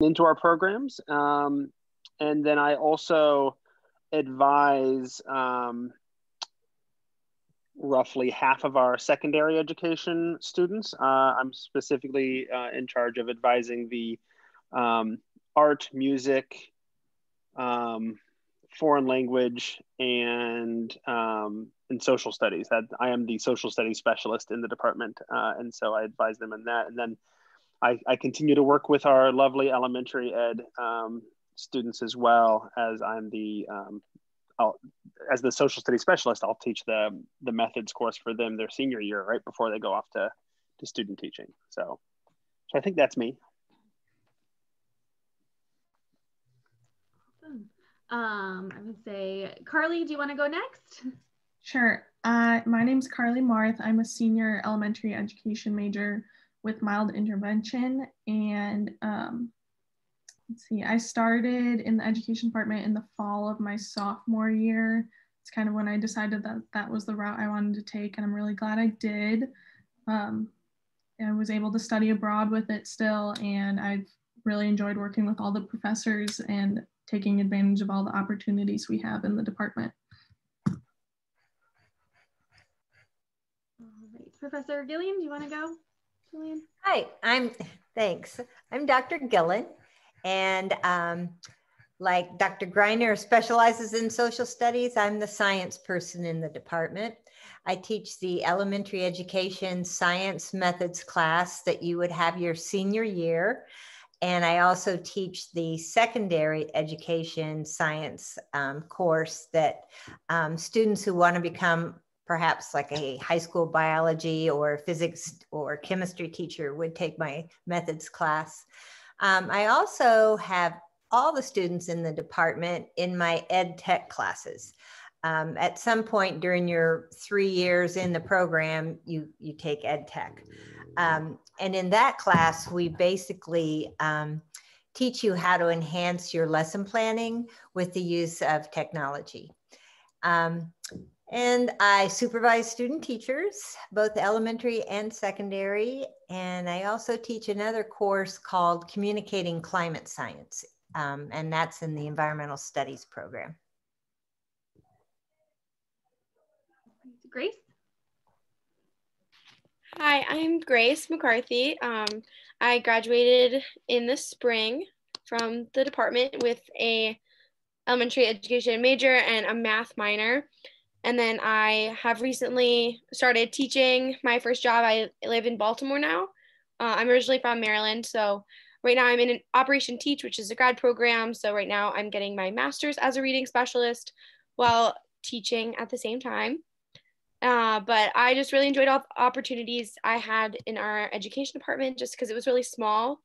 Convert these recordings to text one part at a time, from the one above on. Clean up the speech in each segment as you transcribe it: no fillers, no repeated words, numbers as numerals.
into our programs. And then I also advise roughly half of our secondary education students. I'm specifically in charge of advising the art, music, foreign language, and social studies. That I am the social studies specialist in the department, and so I advise them in that. And then I continue to work with our lovely elementary ed students as well, as I'm as the social studies specialist. I'll teach the methods course for them their senior year, right before they go off to student teaching. So I think that's me. Awesome. I would say, Carly, do you want to go next? Sure. My name's Carly Marth. I'm a senior elementary education major with mild intervention. And let's see, I started in the education department in the fall of my sophomore year. It's kind of when I decided that that was the route I wanted to take, and I'm really glad I did. I was able to study abroad with it still, and I've really enjoyed working with all the professors and taking advantage of all the opportunities we have in the department. All right. Professor Gillian, do you want to go? Gillian? Hi, thanks. I'm Dr. Gillen, and like Dr. Greiner specializes in social studies, I'm the science person in the department. I teach the elementary education science methods class that you would have your senior year. And I also teach the secondary education science course that students who want to become perhaps like a high school biology or physics or chemistry teacher would take my methods class. I also have all the students in the department in my ed tech classes. At some point during your 3 years in the program, you take ed tech. And in that class, we basically teach you how to enhance your lesson planning with the use of technology. And I supervise student teachers, both elementary and secondary. And I also teach another course called Communicating Climate Science. And that's in the environmental studies program. Grace? Hi, I'm Grace McCarthy. I graduated in the spring from the department with a elementary education major and a math minor. And then I have recently started teaching. My first job, I live in Baltimore now. I'm originally from Maryland. So right now I'm in an Operation Teach, which is a grad program. So right now I'm getting my master's as a reading specialist while teaching at the same time. But I just really enjoyed all the opportunities I had in our education department just because it was really small.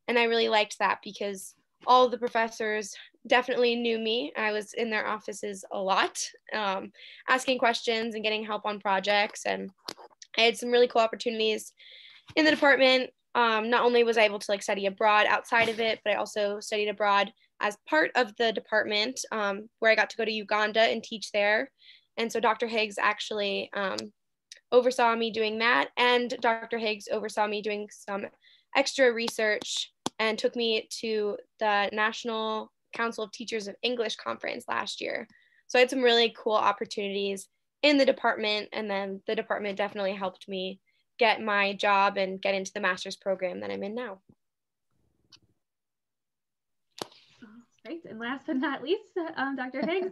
And I really liked that because all of the professors definitely knew me. I was in their offices a lot, asking questions and getting help on projects. And I had some really cool opportunities in the department. Not only was I able to study abroad outside of it, but I also studied abroad as part of the department, where I got to go to Uganda and teach there. And so Dr. Higgs actually oversaw me doing that. And Dr. Higgs oversaw me doing some extra research and took me to the National Council of Teachers of English conference last year. So I had some really cool opportunities in the department. And then the department definitely helped me get my job and get into the master's program that I'm in now. Great. And last but not least, Dr. Higgs.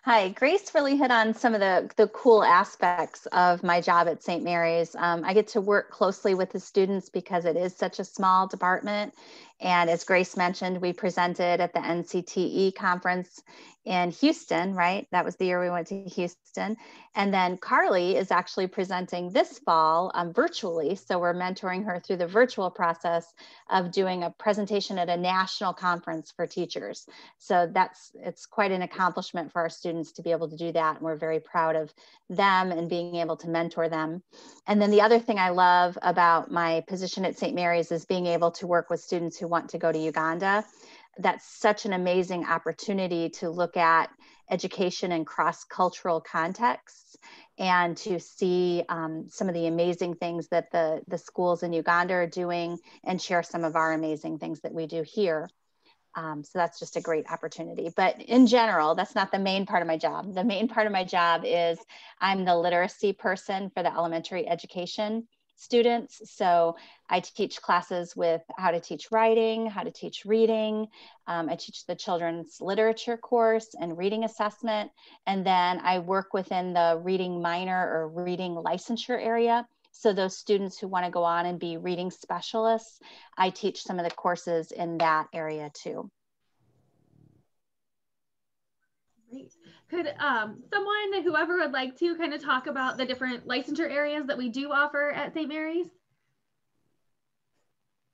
Hi, Grace really hit on some of the cool aspects of my job at St. Mary's. I get to work closely with the students because it is such a small department. And as Grace mentioned, we presented at the NCTE conference in Houston, right? That was the year we went to Houston. And then Carly is actually presenting this fall virtually. So we're mentoring her through the virtual process of doing a presentation at a national conference for teachers. So it's quite an accomplishment for our students to be able to do that. And we're very proud of them and being able to mentor them. And then the other thing I love about my position at St. Mary's is being able to work with students who want to go to Uganda. That's such an amazing opportunity to look at education in cross-cultural contexts and to see some of the amazing things that the schools in Uganda are doing, and share some of our amazing things that we do here. So that's just a great opportunity. But in general, that's not the main part of my job. The main part of my job is I'm the literacy person for the elementary education students. So I teach classes with how to teach writing, how to teach reading. I teach the children's literature course and reading assessment. And then I work within the reading minor or reading licensure area. So those students who want to go on and be reading specialists, I teach some of the courses in that area too. Great. Could someone, whoever would like to, kind of talk about the different licensure areas that we do offer at St. Mary's?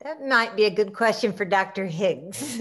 That might be a good question for Dr. Higgs.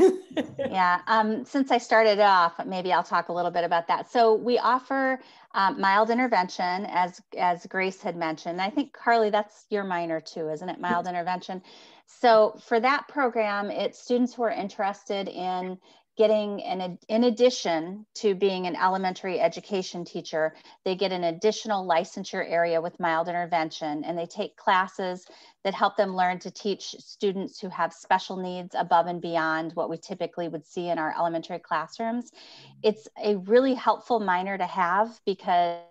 Yeah, since I started off, maybe I'll talk a little bit about that. So we offer mild intervention, as Grace had mentioned. I think, Carly, that's your minor too, isn't it? Mild intervention. So for that program, it's students who are interested in getting, in addition to being an elementary education teacher, they get an additional licensure area with mild intervention, and they take classes that help them learn to teach students who have special needs above and beyond what we typically would see in our elementary classrooms. It's a really helpful minor to have because,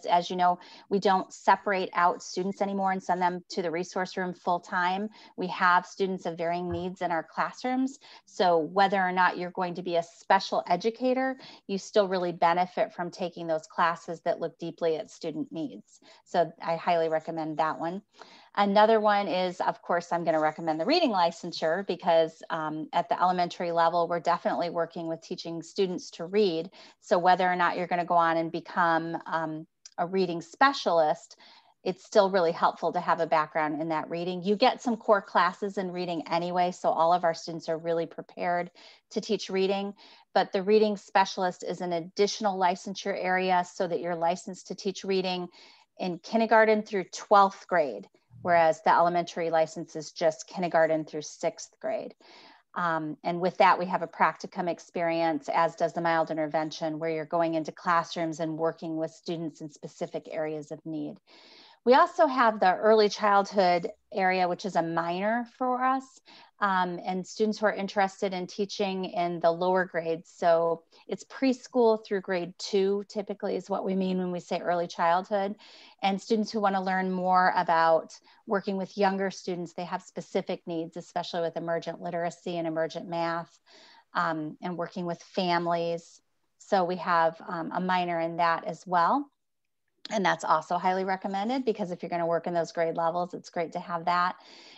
as you know, we don't separate out students anymore and send them to the resource room full time. We have students of varying needs in our classrooms. So whether or not you're going to be a special educator, you still really benefit from taking those classes that look deeply at student needs. So I highly recommend that one. Another one is, of course, I'm going to recommend the reading licensure because at the elementary level, we're definitely working with teaching students to read. So whether or not you're going to go on and become a reading specialist, it's still really helpful to have a background in that reading. You get some core classes in reading anyway, so all of our students are really prepared to teach reading, but the reading specialist is an additional licensure area so that you're licensed to teach reading in kindergarten through 12th grade, whereas the elementary license is just kindergarten through 6th grade. And with that, we have a practicum experience, as does the mild intervention, where you're going into classrooms and working with students in specific areas of need. We also have the early childhood area, which is a minor for us, and students who are interested in teaching in the lower grades. So it's preschool through grade 2, typically, is what we mean when we say early childhood. And students who want to learn more about working with younger students, they have specific needs, especially with emergent literacy and emergent math, and working with families. So we have a minor in that as well. And that's also highly recommended because if you're going to work in those grade levels, it's great to have that.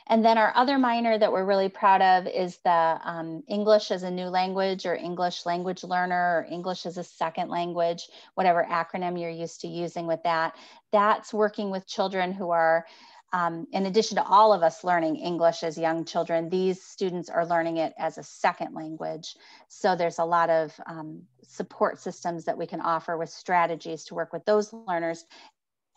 And then our other minor that we're really proud of is the English as a new language, or English language learner, or English as a second language, whatever acronym you're used to using with that. That's working with children who are, in addition to all of us learning English as young children, these students are learning it as a second language. So there's a lot of support systems that we can offer with strategies to work with those learners.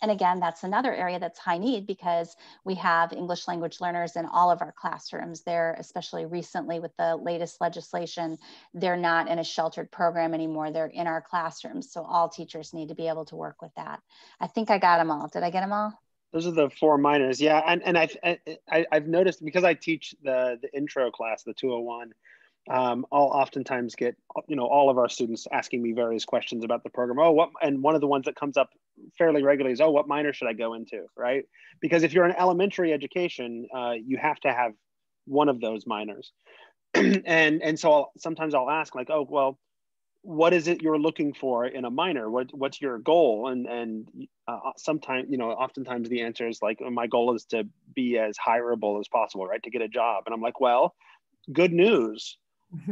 And again, that's another area that's high need because we have English language learners in all of our classrooms. They're, especially recently with the latest legislation, they're not in a sheltered program anymore. They're in our classrooms. So all teachers need to be able to work with that. I think I got them all. Did I get them all? Those are the 4 minors. Yeah. And I've noticed, because I teach the intro class, the 201, I'll oftentimes get, all of our students asking me various questions about the program. And one of the ones that comes up fairly regularly is, what minor should I go into, right? Because if you're in elementary education, you have to have one of those minors. and so sometimes I'll ask, like, what is it you're looking for in a minor? What's your goal? And sometimes, oftentimes the answer is like, my goal is to be as hireable as possible, right? To get a job. And I'm like, well, good news.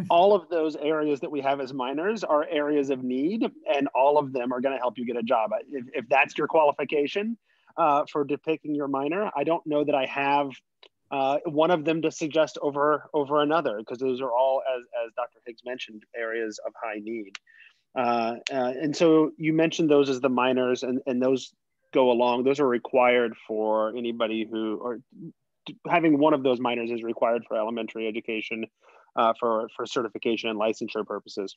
All of those areas that we have as minors are areas of need, and all of them are going to help you get a job. If that's your qualification for depicting your minor, I don't know that I have one of them to suggest over another, because those are all, as Dr. Higgs mentioned, areas of high need. And so you mentioned those as the minors, and those go along. Those are required for anybody who, or having one of those minors is required for elementary education for certification and licensure purposes.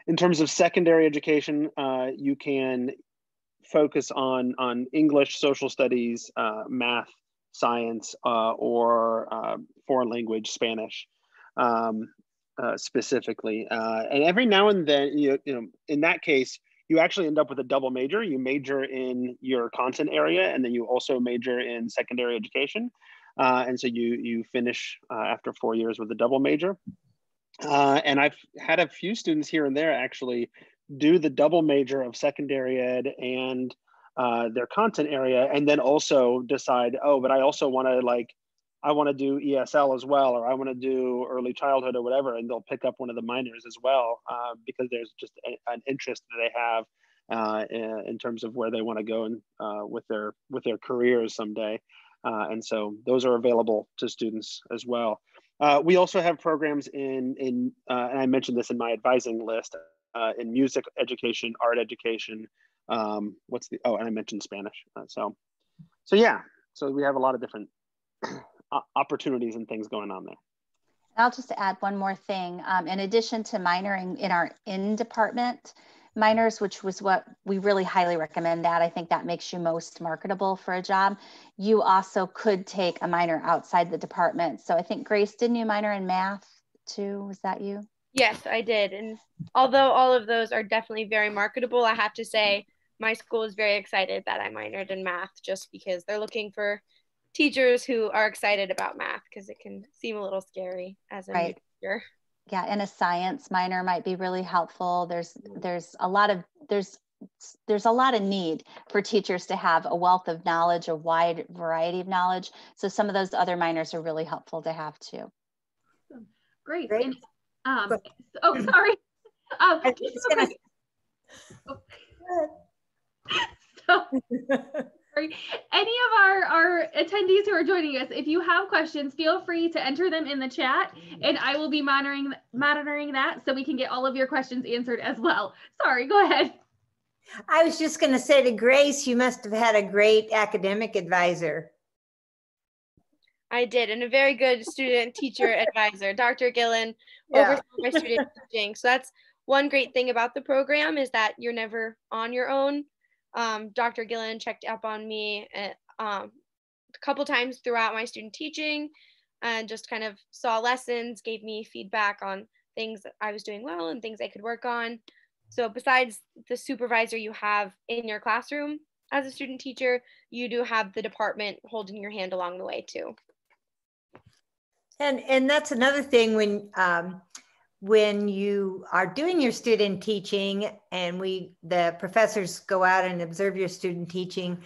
In terms of secondary education, you can focus on English, social studies, math, science, or foreign language, Spanish, specifically. And every now and then, you know, in that case, you actually end up with a double major. You major in your content area, and then you also major in secondary education. And so you finish after 4 years with a double major. And I've had a few students here and there actually do the double major of secondary ed and their content area, and then also decide, oh, but I also want to I want to do ESL as well, or I want to do early childhood or whatever, and they'll pick up one of the minors as well because there's just an interest that they have in terms of where they want to go and with their careers someday. And so those are available to students as well. We also have programs in and I mentioned this in my advising list, in music education, art education. And I mentioned Spanish. So yeah, so we have a lot of different opportunities and things going on there. I'll just add one more thing. In addition to minoring in our in-department minors, which was what we really highly recommend that. I think that makes you most marketable for a job. You also could take a minor outside the department. So I think, Grace, didn't you minor in math too? Was that you? Yes, I did. And although all of those are definitely very marketable, I have to say my school is very excited that I minored in math, just because they're looking for teachers who are excited about math, because it can seem a little scary as a new teacher. Yeah, and a science minor might be really helpful. There's a lot of need for teachers to have a wealth of knowledge, a wide variety of knowledge. So some of those other minors are really helpful to have too. Great. And, oh, sorry. Any of our attendees who are joining us, if you have questions, feel free to enter them in the chat, and I will be monitoring that so we can get all of your questions answered as well. Sorry, go ahead. I was just going to say to Grace, you must have had a great academic advisor. I did, and a very good student teacher advisor. Dr. Gillen oversaw my student teaching. So that's one great thing about the program, is that you're never on your own. Dr. Gillen checked up on me a couple times throughout my student teaching, and just kind of saw lessons, gave me feedback on things that I was doing well and things I could work on. So besides the supervisor you have in your classroom as a student teacher, you do have the department holding your hand along the way too. And that's another thing when you are doing your student teaching and the professors go out and observe your student teaching,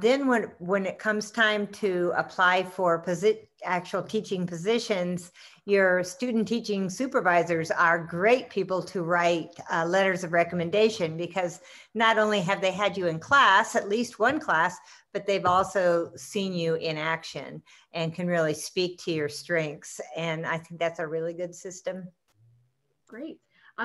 then when it comes time to apply for actual teaching positions, your student teaching supervisors are great people to write letters of recommendation, because not only have they had you in class, at least one class, but they've also seen you in action and can really speak to your strengths. And I think that's a really good system. Great.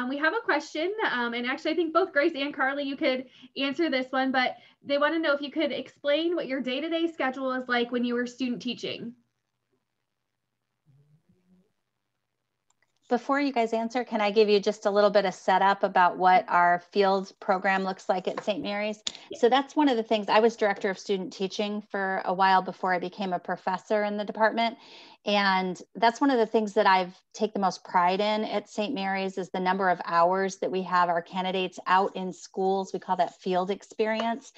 We have a question, and actually I think both Grace and Carly, you could answer this one, but they want to know if you could explain what your day-to-day schedule is like when you were student teaching. Before you guys answer, can I give you just a little bit of setup about what our field program looks like at St. Mary's? So that's one of the things. I was director of student teaching for a while before I became a professor in the department. And that's one of the things that I've taken the most pride in at St. Mary's, is the number of hours that we have our candidates out in schools. We call that field experience.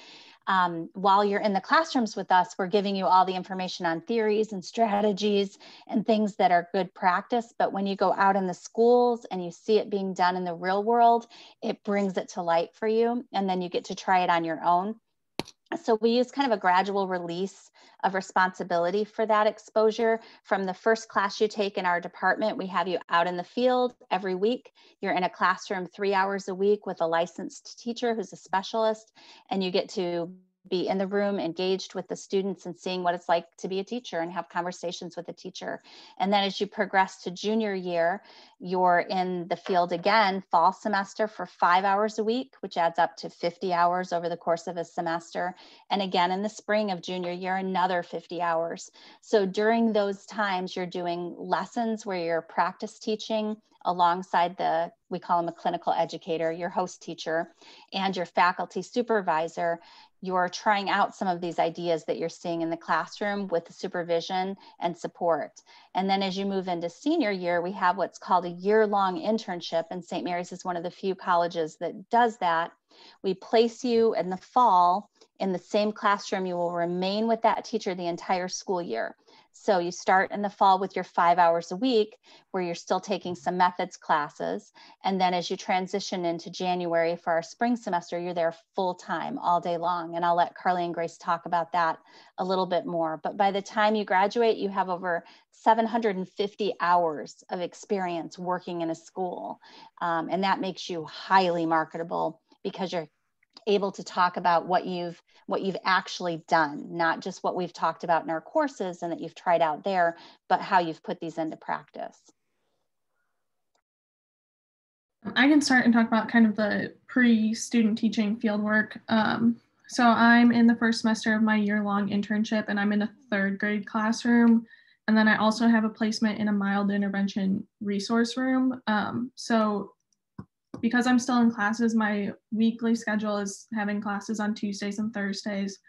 While you're in the classrooms with us, we're giving you all the information on theories and strategies and things that are good practice. But when you go out in the schools and you see it being done in the real world, it brings it to light for you. And then you get to try it on your own. So we use kind of a gradual release of responsibility for that exposure. From the first class you take in our department, we have you out in the field every week. You're in a classroom 3 hours a week with a licensed teacher who's a specialist, and you get to be in the room, engaged with the students and seeing what it's like to be a teacher and have conversations with a teacher. And then as you progress to junior year, you're in the field again, fall semester for 5 hours a week, which adds up to 50 hours over the course of a semester. And again, in the spring of junior year, another 50 hours. So during those times, you're doing lessons where you're practice teaching alongside we call him a clinical educator, your host teacher, and your faculty supervisor. You're trying out some of these ideas that you're seeing in the classroom with the supervision and support. And then as you move into senior year, we have what's called a year-long internship, and St. Mary's is one of the few colleges that does that. We place you in the fall in the same classroom. You will remain with that teacher the entire school year. So you start in the fall with your 5 hours a week where you're still taking some methods classes. And then as you transition into January for our spring semester, you're there full time all day long. And I'll let Carly and Grace talk about that a little bit more. But by the time you graduate, you have over 750 hours of experience working in a school. And that makes you highly marketable because you're able to talk about what you've actually done, not just what we've talked about in our courses and that you've tried out there, but how you've put these into practice. I can start and talk about kind of the pre-student teaching fieldwork. So I'm in the first semester of my year-long internship, and I'm in a 3rd grade classroom. And then I also have a placement in a mild intervention resource room. So because I'm still in classes, my weekly schedule is having classes on Tuesdays and Thursdays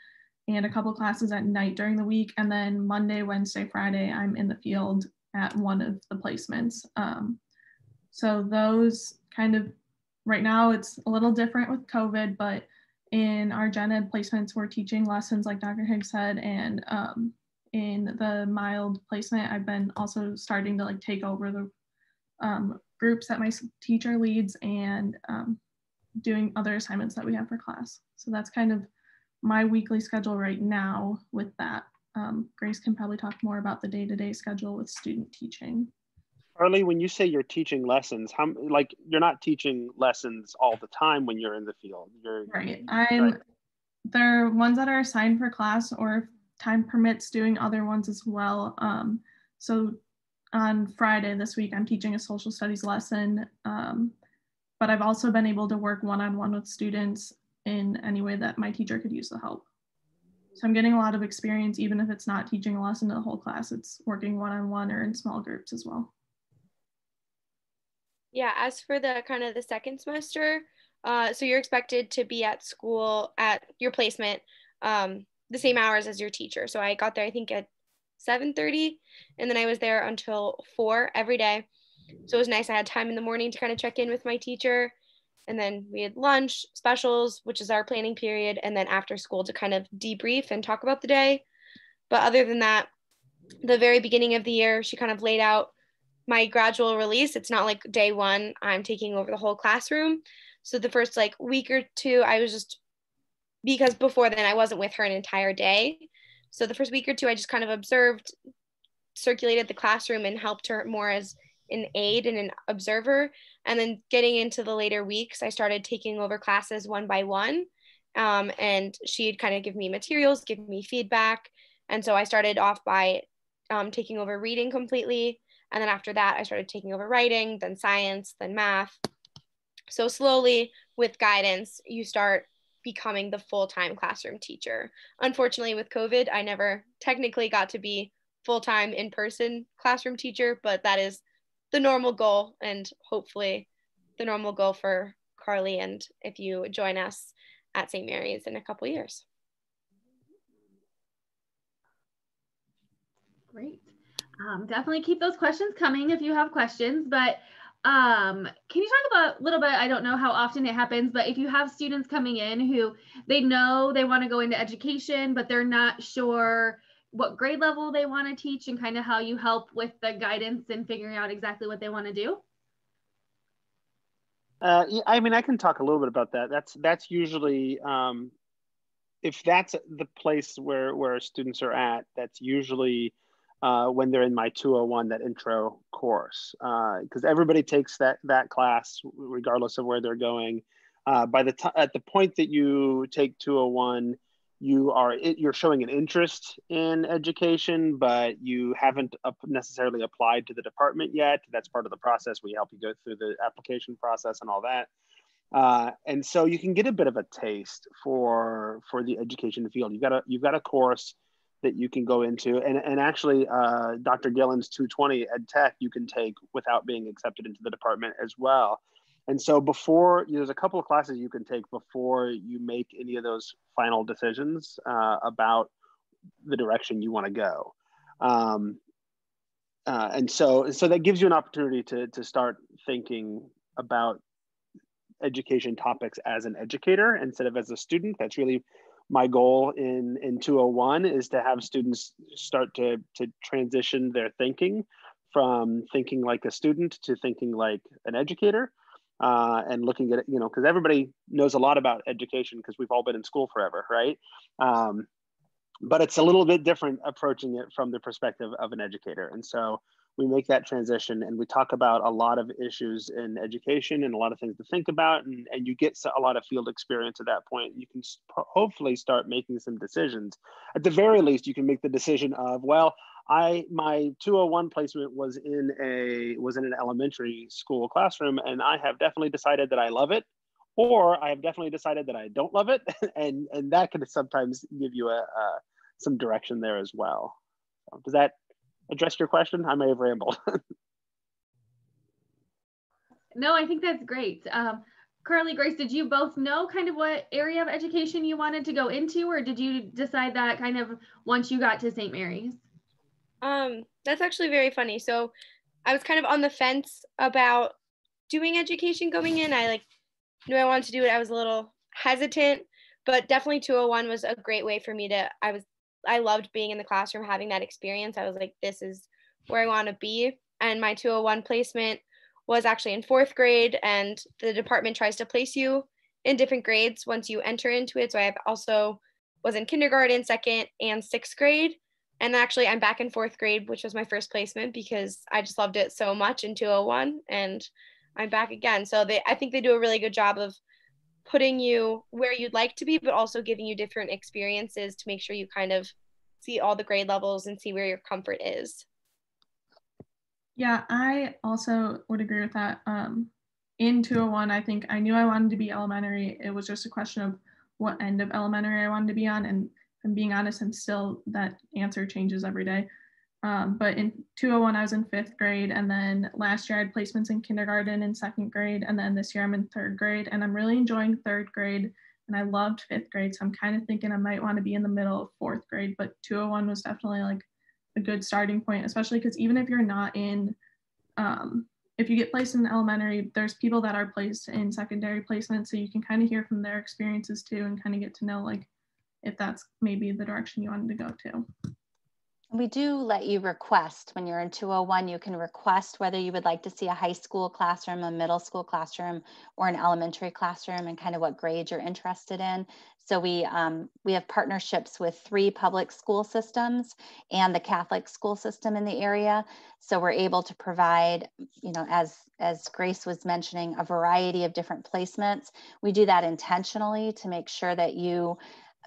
and a couple classes at night during the week. And then Monday, Wednesday, Friday, I'm in the field at one of the placements. So those kind of, right now it's a little different with COVID, but in our gen ed placements, we're teaching lessons like Dr. Higgs said, and in the mild placement, I've been also starting to take over the groups that my teacher leads and doing other assignments that we have for class. So that's kind of my weekly schedule right now with that. Grace can probably talk more about the day-to-day schedule with student teaching. Carly, when you say you're teaching lessons, you're not teaching lessons all the time when you're in the field. Right. There are ones that are assigned for class, or if time permits, doing other ones as well. So on Friday this week, I'm teaching a social studies lesson, but I've also been able to work one-on-one with students in any way that my teacher could use the help. So I'm getting a lot of experience, even if it's not teaching a lesson to the whole class, it's working one-on-one or in small groups as well. Yeah, as for the kind of the second semester, so you're expected to be at school at your placement the same hours as your teacher. So I got there, I think at 7:30, and then I was there until 4 every day. So it was nice. I had time in the morning to kind of check in with my teacher, and then we had lunch, specials, which is our planning period, and then after school to kind of debrief and talk about the day. But other than that, the very beginning of the year, she kind of laid out my gradual release. It's not like day one, I'm taking over the whole classroom. So the first week or two, I was just, because before then I wasn't with her an entire day. So the first week or two, I just kind of observed, circulated the classroom and helped her more as an aide and an observer. And then getting into the later weeks, I started taking over classes one by one. And she'd kind of give me materials, give me feedback. And so I started off by taking over reading completely. And then after that, I started taking over writing, then science, then math. So slowly with guidance, you start becoming the full-time classroom teacher. Unfortunately, with COVID, I never technically got to be full-time in-person classroom teacher, but that is the normal goal, and hopefully the normal goal for Carly and if you join us at St. Mary's in a couple years. Great. Definitely keep those questions coming if you have questions, but can you talk about a little bit, I don't know how often it happens, but if you have students coming in who they know they want to go into education, but they're not sure what grade level they want to teach, and kind of how you help with the guidance and figuring out exactly what they want to do? I mean, I can talk a little bit about that. That's usually, if that's the place where students are at, that's usually when they're in my 201, that intro course, because everybody takes that class regardless of where they're going. At the point that you take 201, you're showing an interest in education, but you haven't necessarily applied to the department yet. That's part of the process. We help you go through the application process and all that. And so you can get a bit of a taste for the education field. You've got a course that you can go into, and actually Dr. Gillen's 220 Ed Tech you can take without being accepted into the department as well. And so there's a couple of classes you can take before you make any of those final decisions about the direction you want to go. And so that gives you an opportunity to start thinking about education topics as an educator instead of as a student. That's really my goal in 201, is to have students start to transition their thinking from thinking like a student to thinking like an educator. And looking at it, because everybody knows a lot about education because we've all been in school forever, right? But it's a little bit different approaching it from the perspective of an educator. And so we make that transition and we talk about a lot of issues in education and a lot of things to think about. And you get a lot of field experience at that point. You can hopefully start making some decisions. At the very least, you can make the decision of, well, my 201 placement was in an elementary school classroom, and I have definitely decided that I love it, or I have definitely decided that I don't love it, and that can sometimes give you some direction there as well. So does that address your question? I may have rambled. No, I think that's great. Carly, Grace, did you both know kind of what area of education you wanted to go into, or did you decide that kind of once you got to St. Mary's? That's actually very funny. So I was kind of on the fence about doing education going in. I knew I wanted to do it. I was a little hesitant, but definitely 201 was a great way for me I loved being in the classroom, having that experience. I was like, this is where I want to be. And my 201 placement was actually in 4th grade, and the department tries to place you in different grades once you enter into it. So I also was in kindergarten, 2nd, and 6th grade. And actually, I'm back in 4th grade, which was my first placement because I just loved it so much in 201, and I'm back again. So I think they do a really good job of putting you where you'd like to be, but also giving you different experiences to make sure you kind of see all the grade levels and see where your comfort is. Yeah, I also would agree with that. In 201, I think I knew I wanted to be elementary. It was just a question of what end of elementary I wanted to be on, and being honest, that answer changes every day. But in 201, I was in 5th grade. And then last year I had placements in kindergarten and 2nd grade. And then this year I'm in 3rd grade, and I'm really enjoying 3rd grade. And I loved 5th grade. So I'm kind of thinking I might want to be in the middle of 4th grade, but 201 was definitely like a good starting point, especially because even if you're not in, if you get placed in elementary, there's people that are placed in secondary placement. So you can kind of hear from their experiences too, and kind of get to know if that's maybe the direction you wanted to go to. We do let you request when you're in 201, you can request whether you would like to see a high school classroom, a middle school classroom, or an elementary classroom, and kind of what grade you're interested in. So we have partnerships with 3 public school systems and the Catholic school system in the area. So we're able to provide, as Grace was mentioning, a variety of different placements. We do that intentionally to make sure that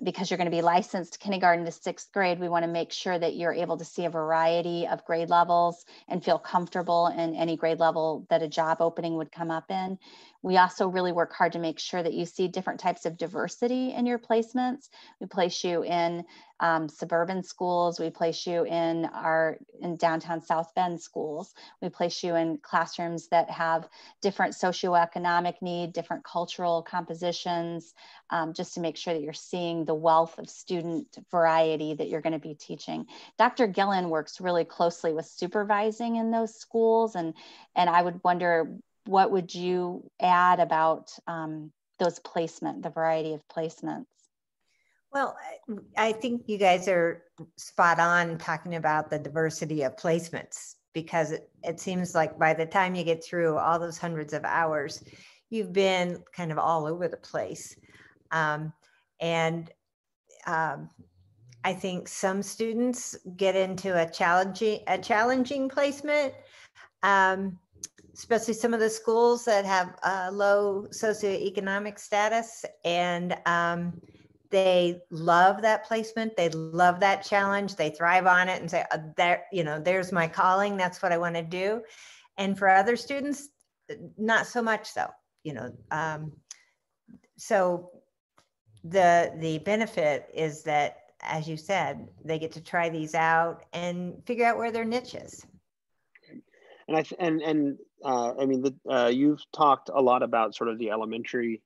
because you're going to be licensed kindergarten to 6th grade, we want to make sure that you're able to see a variety of grade levels and feel comfortable in any grade level that a job opening would come up in. We also really work hard to make sure that you see different types of diversity in your placements. We place you in suburban schools. We place you in downtown South Bend schools. We place you in classrooms that have different socioeconomic need, different cultural compositions, just to make sure that you're seeing the wealth of student variety that you're going to be teaching. Dr. Gillen works really closely with supervising in those schools, and I would wonder, what would you add about the variety of placements? Well, I think you guys are spot on talking about the diversity of placements, because it seems like by the time you get through all those hundreds of hours, you've been kind of all over the place. I think some students get into a challenging placement, especially some of the schools that have low socioeconomic status, and they love that placement. They love that challenge. They thrive on it and say, there, you know, there's my calling. That's what I want to do. And for other students, not so much so, you know. So the benefit is that, as you said, they get to try these out and figure out where their niche is. And I mean, you've talked a lot about sort of the elementary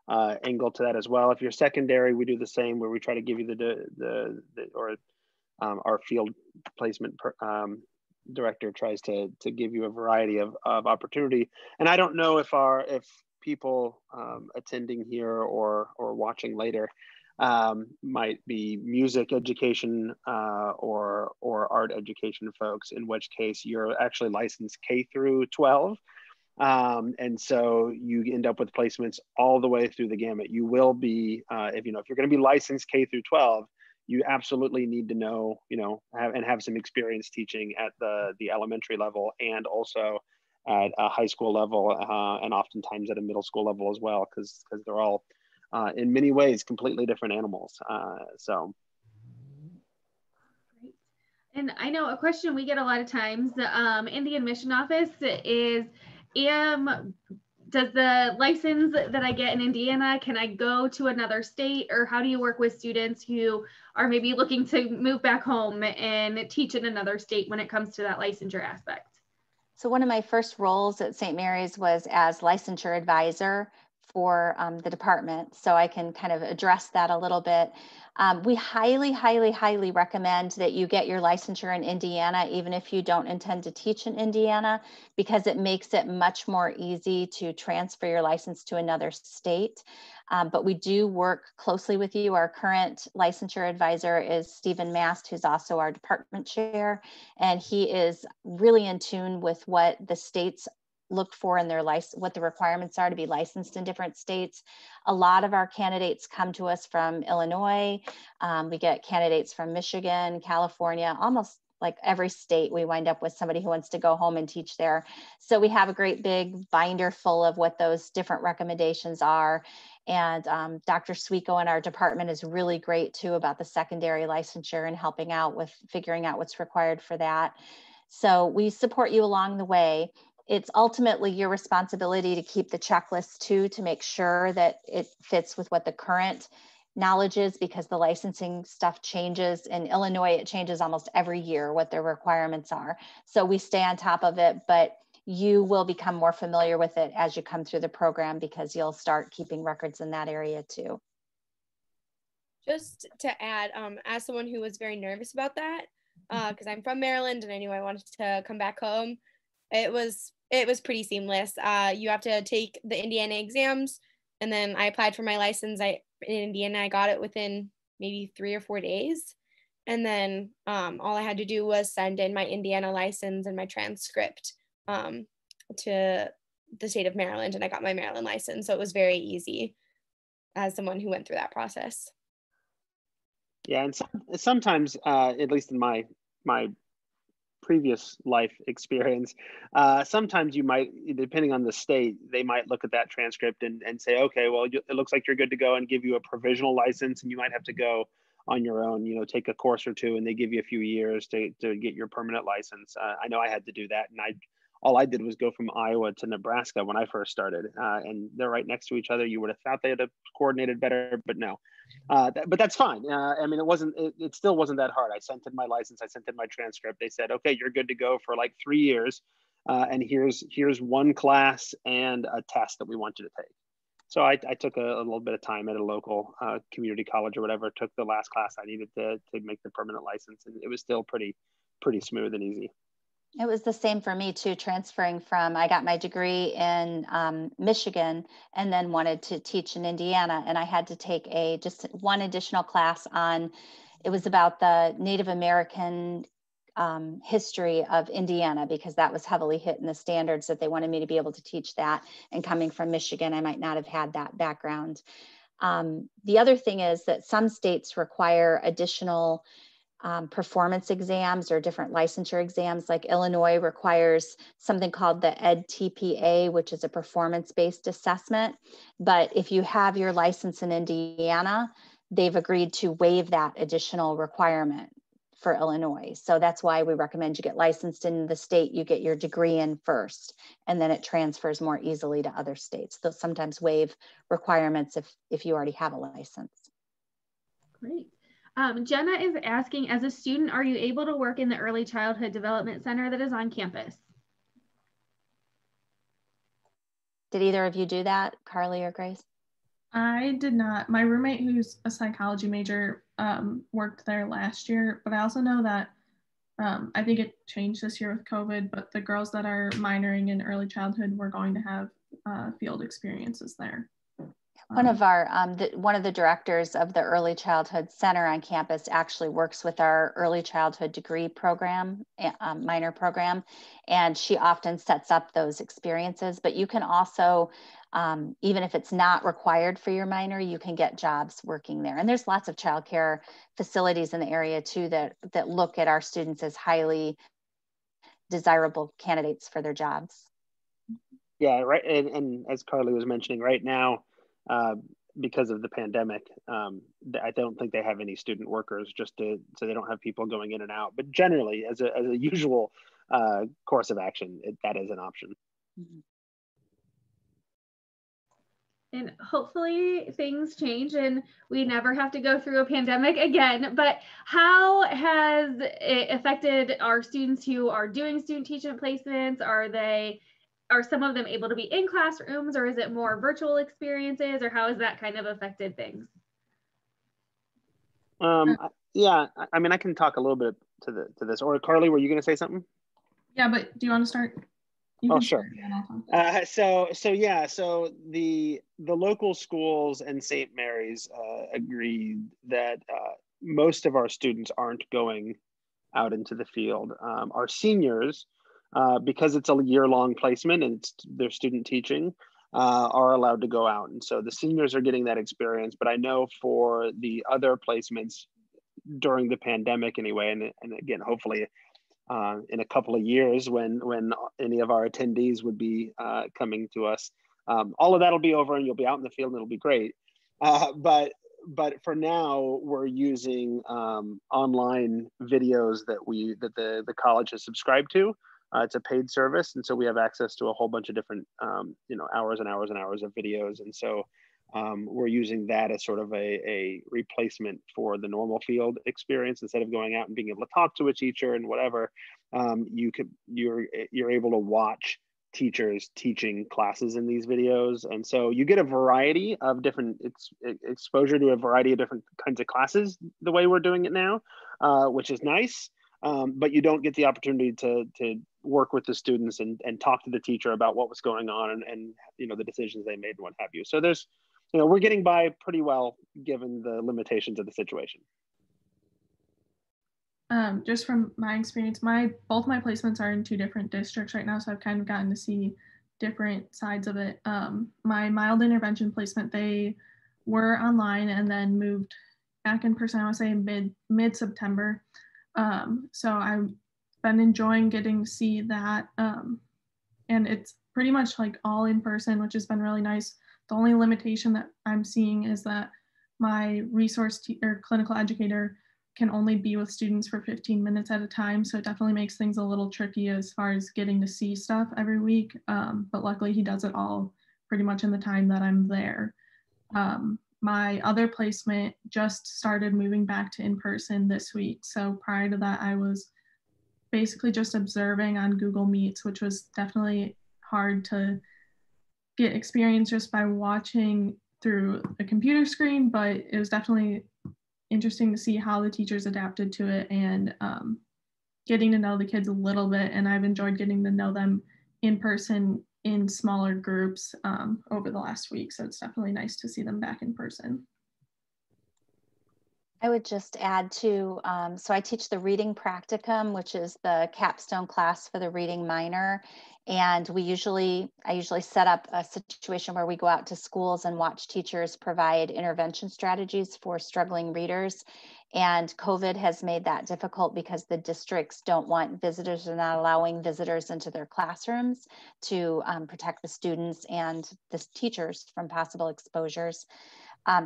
angle to that as well. If you're secondary, we do the same, where we try to give you our field placement director tries to give you a variety of opportunity. And I don't know if people attending here or watching later might be music education or art education folks, in which case you're actually licensed K through 12. And so you end up with placements all the way through the gamut. You will be, if you're going to be licensed K through 12, you absolutely need to know, have some experience teaching at the elementary level, and also at a high school level, and oftentimes at a middle school level as well, because they're all in many ways completely different animals. And I know a question we get a lot of times, Indian Mission Office is, does the license that I get in Indiana, can I go to another state, or how do you work with students who are maybe looking to move back home and teach in another state when it comes to that licensure aspect? So one of my first roles at St. Mary's was as licensure advisor for the department. So I can kind of address that a little bit. We highly, highly, highly recommend that you get your licensure in Indiana, even if you don't intend to teach in Indiana, because it makes it much more easy to transfer your license to another state. But we do work closely with you. Our current licensure advisor is Stephen Mast, who's also our department chair, and he is really in tune with what the states look for in their license, what the requirements are to be licensed in different states. A lot of our candidates come to us from Illinois. We get candidates from Michigan, California, almost like every state. We wind up with somebody who wants to go home and teach there. So we have a great big binder full of what those different recommendations are. And Dr. Suico in our department is really great too about the secondary licensure and helping out with figuring out what's required for that. So we support you along the way. It's ultimately your responsibility to keep the checklist too, to make sure that it fits with what the current knowledge is, because the licensing stuff changes. In Illinois, it changes almost every year what their requirements are. So we stay on top of it, but you will become more familiar with it as you come through the program, because you'll start keeping records in that area too. Just to add, as someone who was very nervous about that, because I'm from Maryland and I knew I wanted to come back home, it was pretty seamless. You have to take the Indiana exams, and then I applied for my license. In Indiana, I got it within maybe 3 or 4 days. And then all I had to do was send in my Indiana license and my transcript to the state of Maryland, and I got my Maryland license. So it was very easy as someone who went through that process. Yeah, and sometimes, at least in my previous life experience, sometimes you might, depending on the state, they might look at that transcript and say, okay, well, it looks like you're good to go, and give you a provisional license, and you might have to go on your own, take a course or two, and they give you a few years to get your permanent license. I know I had to do that, and all I did was go from Iowa to Nebraska when I first started, and they're right next to each other. You would have thought they had coordinated better, but no. But that's fine. I mean, it still wasn't that hard. I sent in my license, I sent in my transcript. They said, okay, you're good to go for like 3 years, and here's one class and a test that we want you to take. So I took a little bit of time at a local community college or whatever, took the last class I needed to make the permanent license, and it was still pretty smooth and easy. It was the same for me too, transferring from, I got my degree in Michigan and then wanted to teach in Indiana. And I had to take just one additional class on, it was about the Native American history of Indiana, because that was heavily hit in the standards that they wanted me to be able to teach that. And coming from Michigan, I might not have had that background. The other thing is that some states require additional performance exams or different licensure exams. Like Illinois requires something called the EdTPA, which is a performance-based assessment. But if you have your license in Indiana, they've agreed to waive that additional requirement for Illinois. So that's why we recommend you get licensed in the state you get your degree in first, and then it transfers more easily to other states. They'll sometimes waive requirements if you already have a license. Great. Jenna is asking, as a student, are you able to work in the Early Childhood Development Center that is on campus? Did either of you do that, Carly or Grace? I did not. My roommate, who's a psychology major, worked there last year, but I also know that I think it changed this year with COVID, but the girls that are minoring in early childhood were going to have field experiences there. One of our, one of the directors of the Early Childhood Center on campus actually works with our Early Childhood Degree program, minor program, and she often sets up those experiences. But you can also, even if it's not required for your minor, you can get jobs working there. And there's lots of childcare facilities in the area too that look at our students as highly desirable candidates for their jobs. Yeah, right. And as Carly was mentioning, right now, because of the pandemic, I don't think they have any student workers, so they don't have people going in and out. But generally, as a usual course of action, that is an option. Mm-hmm. And hopefully things change and we never have to go through a pandemic again. But how has it affected our students who are doing student teaching placements? Are some of them able to be in classrooms, or is it more virtual experiences, or how has that kind of affected things? Yeah, I mean, I can talk a little bit to this. Or Carly, were you going to say something? Yeah, but do you want to start? Oh, sure. So the local schools and St. Mary's agreed that most of our students aren't going out into the field. Our seniors, because it's a year-long placement and they're student teaching, are allowed to go out. And so the seniors are getting that experience. But I know for the other placements during the pandemic anyway, and again, hopefully in a couple of years when any of our attendees would be coming to us, all of that'll be over and you'll be out in the field and it'll be great. But for now, we're using online videos that the college has subscribed to. It's a paid service, and so we have access to a whole bunch of different hours and hours and hours of videos. And so we're using that as sort of a replacement for the normal field experience. Instead of going out and being able to talk to a teacher and whatever, you're able to watch teachers teaching classes in these videos. And so you get a variety of different exposure to a variety of different kinds of classes the way we're doing it now, which is nice. But you don't get the opportunity to work with the students and talk to the teacher about what was going on and the decisions they made and what have you. So there's, we're getting by pretty well given the limitations of the situation. Just from my experience, both my placements are in 2 different districts right now, so I've kind of gotten to see different sides of it. My mild intervention placement, they were online and then moved back in person, I would say mid-September. So I've been enjoying getting to see that. And it's pretty much like all in person, which has been really nice. The only limitation that I'm seeing is that my resource or clinical educator can only be with students for 15 minutes at a time. So it definitely makes things a little tricky as far as getting to see stuff every week. But luckily he does it all pretty much in the time that I'm there. My other placement just started moving back to in-person this week. So prior to that, I was basically just observing on Google Meets, which was definitely hard to get experience just by watching through a computer screen, but it was definitely interesting to see how the teachers adapted to it and getting to know the kids a little bit. And I've enjoyed getting to know them in person in smaller groups over the last week. So it's definitely nice to see them back in person. I would just add to, so I teach the reading practicum, which is the capstone class for the reading minor. And I usually set up a situation where we go out to schools and watch teachers provide intervention strategies for struggling readers. And COVID has made that difficult because the districts don't want visitors, or not allowing visitors into their classrooms to protect the students and the teachers from possible exposures.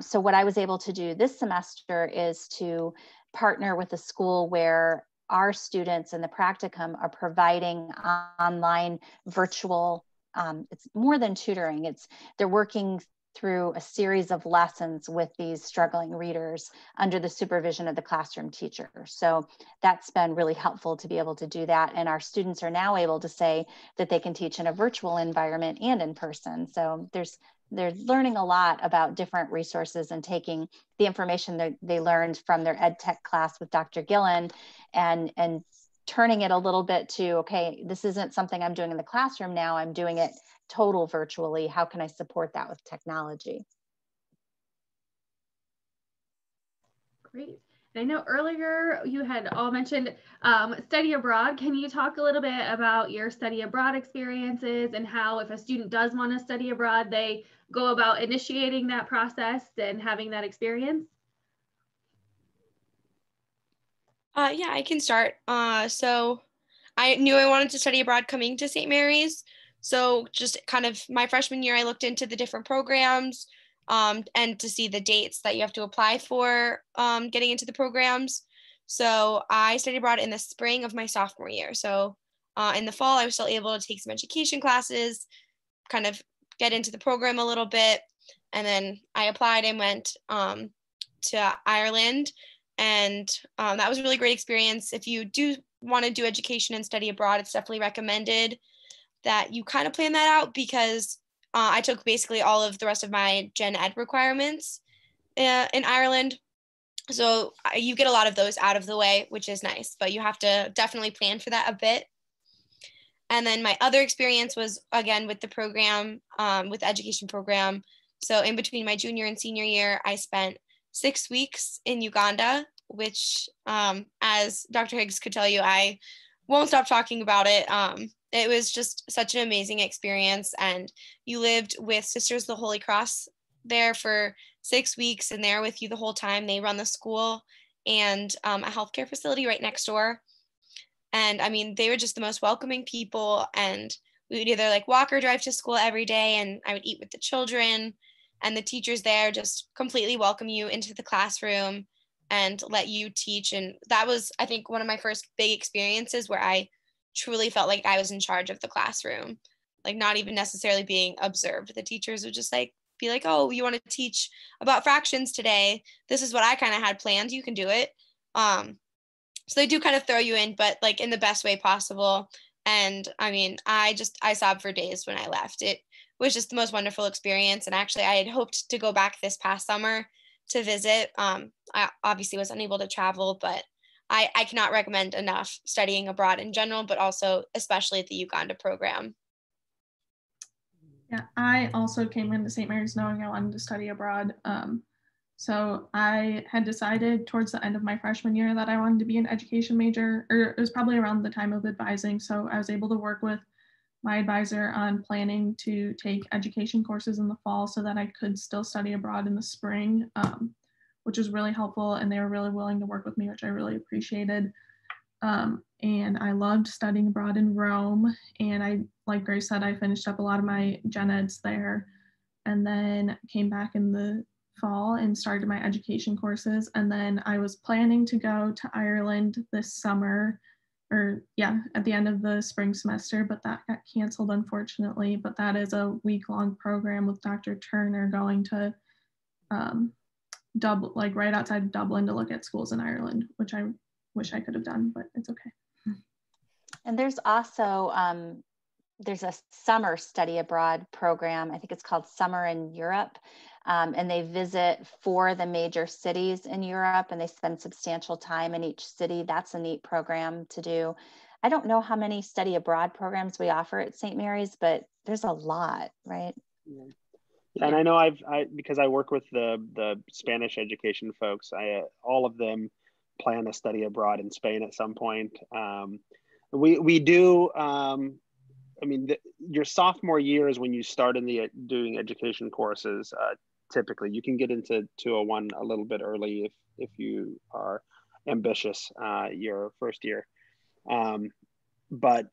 So what I was able to do this semester is to partner with a school where our students in the practicum are providing online virtual, it's more than tutoring, they're working through a series of lessons with these struggling readers under the supervision of the classroom teacher. So that's been really helpful to be able to do that. And our students are now able to say that they can teach in a virtual environment and in person. So they're learning a lot about different resources and taking the information that they learned from their ed tech class with Dr. Gillen and turning it a little bit to, okay, this isn't something I'm doing in the classroom now, I'm doing it total virtually. How can I support that with technology? Great. I know earlier you had all mentioned study abroad. Can you talk a little bit about your study abroad experiences and how, if a student does want to study abroad, they go about initiating that process and having that experience? Yeah, I can start. So I knew I wanted to study abroad coming to St. Mary's. So just kind of my freshman year, I looked into the different programs and to see the dates that you have to apply for getting into the programs. So I studied abroad in the spring of my sophomore year. So in the fall, I was still able to take some education classes, kind of get into the program a little bit. And then I applied and went to Ireland. And that was a really great experience. If you do want to do education and study abroad, it's definitely recommended that you kind of plan that out, because I took basically all of the rest of my gen ed requirements in Ireland. So you get a lot of those out of the way, which is nice, but you have to definitely plan for that a bit. And then my other experience was, again, with the program, with the education program. So in between my junior and senior year, I spent 6 weeks in Uganda, which, as Dr. Higgs could tell you, I won't stop talking about it. It was just such an amazing experience. And you lived with Sisters of the Holy Cross there for 6 weeks, and they're with you the whole time. They run the school and a healthcare facility right next door. And I mean, they were just the most welcoming people. And we would either like walk or drive to school every day, and I would eat with the children, and the teachers there just completely welcome you into the classroom and let you teach. And that was, I think, one of my first big experiences where I truly felt like I was in charge of the classroom, like not even necessarily being observed. The teachers would just like be like, oh, you want to teach about fractions today? This is what I kind of had planned. You can do it. So they do kind of throw you in, but like in the best way possible. And I mean, I sobbed for days when I left. It was just the most wonderful experience. And actually, I had hoped to go back this past summer to visit. I obviously was unable to travel, but I cannot recommend enough studying abroad in general, but also especially at the Uganda program. Yeah, I also came into St. Mary's knowing I wanted to study abroad. So I had decided towards the end of my freshman year that I wanted to be an education major, or it was probably around the time of advising. So I was able to work with my advisor on planning to take education courses in the fall so that I could still study abroad in the spring, which was really helpful. And they were really willing to work with me, which I really appreciated. And I loved studying abroad in Rome. And I, like Grace said, I finished up a lot of my gen eds there, and then came back in the fall and started my education courses. And then I was planning to go to Ireland this summer, or yeah, at the end of the spring semester, but that got canceled, unfortunately. But that is a week-long program with Dr. Turner going to Dublin, like right outside of Dublin, to look at schools in Ireland, which I wish I could have done, but it's okay. And there's also, there's a summer study abroad program. I think it's called Summer in Europe. And they visit 4 of the major cities in Europe, and they spend substantial time in each city. That's a neat program to do. I don't know how many study abroad programs we offer at St. Mary's, but there's a lot, right? Yeah, and I know because I work with the Spanish education folks, all of them plan to study abroad in Spain at some point. We do. I mean, your sophomore year is when you start in doing education courses. Typically, you can get into 201 a little bit early if you are ambitious your first year. But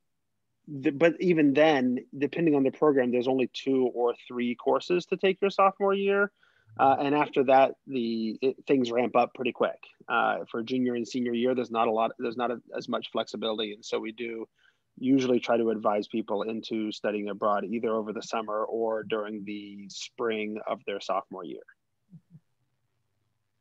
even then, depending on the program, there's only 2 or 3 courses to take your sophomore year. And after that, things ramp up pretty quick. For junior and senior year, there's not as much flexibility. And so we do usually try to advise people into studying abroad either over the summer or during the spring of their sophomore year.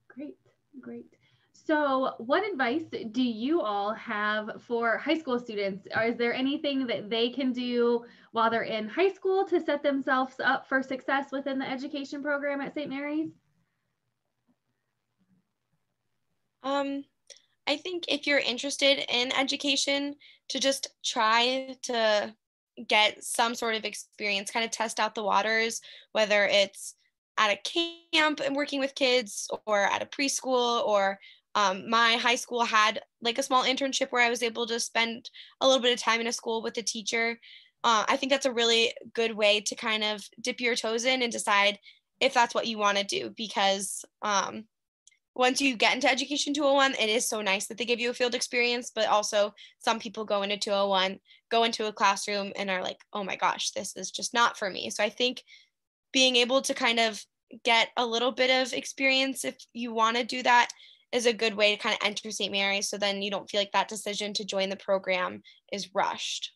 Great, great. So what advice do you all have for high school students? Or is there anything that they can do while they're in high school to set themselves up for success within the education program at St. Mary's? I think if you're interested in education, to just try to get some sort of experience, kind of test out the waters, whether it's at a camp and working with kids or at a preschool, or my high school had like a small internship where I was able to spend a little bit of time in a school with a teacher. I think that's a really good way to kind of dip your toes in and decide if that's what you want to do, because once you get into Education 201, it is so nice that they give you a field experience, but also some people go into 201, go into a classroom and are like, oh my gosh, this is just not for me. So I think being able to kind of get a little bit of experience, if you want to do that, is a good way to kind of enter St. Mary's. So then you don't feel like that decision to join the program is rushed.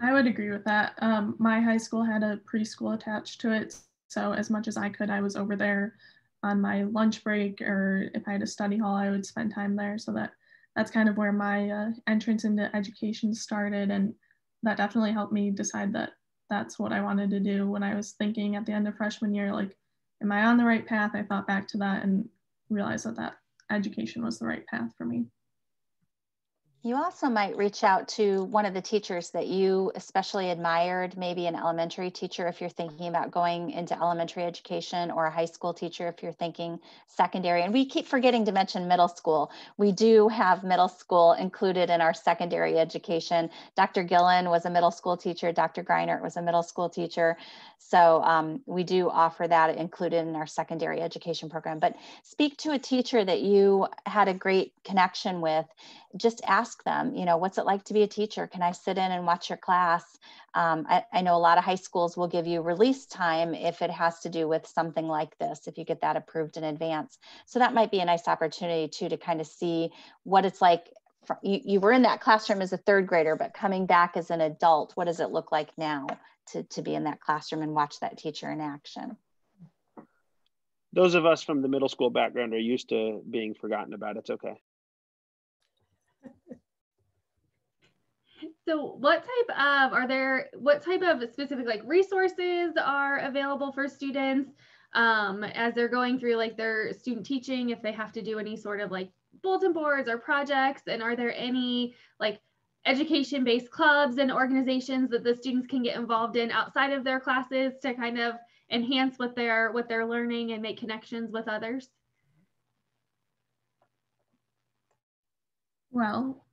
I would agree with that. My high school had a preschool attached to it. So as much as I could, I was over there on my lunch break, or if I had a study hall, I would spend time there. So that's kind of where my entrance into education started. And that definitely helped me decide that that's what I wanted to do. When I was thinking at the end of freshman year, like, am I on the right path? I thought back to that and realized that education was the right path for me. You also might reach out to one of the teachers that you especially admired, maybe an elementary teacher if you're thinking about going into elementary education, or a high school teacher if you're thinking secondary. And we keep forgetting to mention middle school. We do have middle school included in our secondary education. Dr. Gillen was a middle school teacher. Dr. Greinert was a middle school teacher. So we do offer that included in our secondary education program. But speak to a teacher that you had a great connection with. Just ask them, what's it like to be a teacher? Can I sit in and watch your class? I know a lot of high schools will give you release time if it has to do with something like this, if you get that approved in advance. So that might be a nice opportunity too, to kind of see what it's like. You were in that classroom as a third grader, but coming back as an adult, what does it look like now to be in that classroom and watch that teacher in action? Those of us from the middle school background are used to being forgotten about. It's okay. So what type of specific like resources are available for students as they're going through like their student teaching, if they have to do any sort of like bulletin boards or projects? And are there any like education-based clubs and organizations that the students can get involved in outside of their classes to kind of enhance what they're learning and make connections with others? Well,